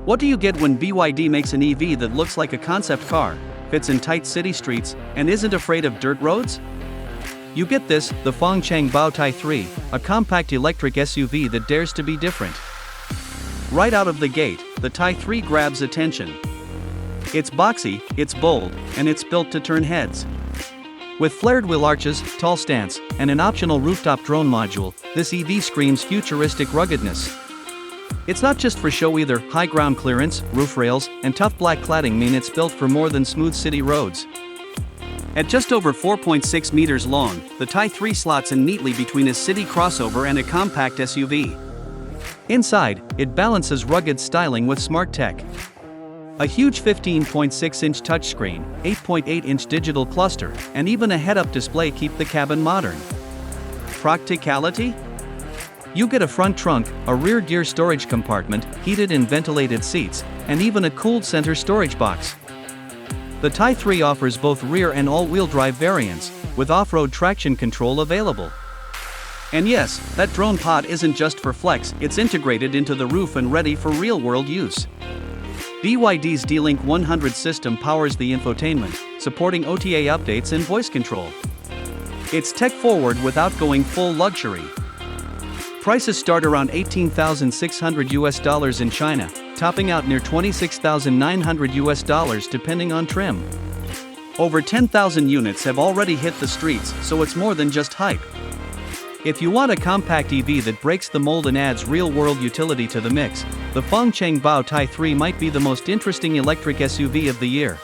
What do you get when BYD makes an EV that looks like a concept car, fits in tight city streets, and isn't afraid of dirt roads? You get this, the Fang Cheng Bao Tai3, a compact electric SUV that dares to be different. Right out of the gate, the Tai3 grabs attention. It's boxy, it's bold, and it's built to turn heads. With flared wheel arches, tall stance, and an optional rooftop drone module, this EV screams futuristic ruggedness. It's not just for show either. High ground clearance, roof rails, and tough black cladding mean it's built for more than smooth city roads. At just over 4.6 meters long, the Tai3 slots in neatly between a city crossover and a compact SUV. Inside, it balances rugged styling with smart tech. A huge 15.6-inch touchscreen, 8.8-inch digital cluster, and even a head-up display keep the cabin modern. Practicality? You get a front trunk, a rear gear storage compartment, heated and ventilated seats, and even a cooled center storage box. The Tai3 offers both rear and all-wheel drive variants, with off-road traction control available. And yes, that drone pod isn't just for flex, it's integrated into the roof and ready for real-world use. BYD's D-Link 100 system powers the infotainment, supporting OTA updates and voice control. It's tech-forward without going full luxury. Prices start around $18,600 in China, topping out near $26,900 depending on trim. Over 10,000 units have already hit the streets, so it's more than just hype. If you want a compact EV that breaks the mold and adds real-world utility to the mix, the Fang Cheng Bao Tai3 might be the most interesting electric SUV of the year.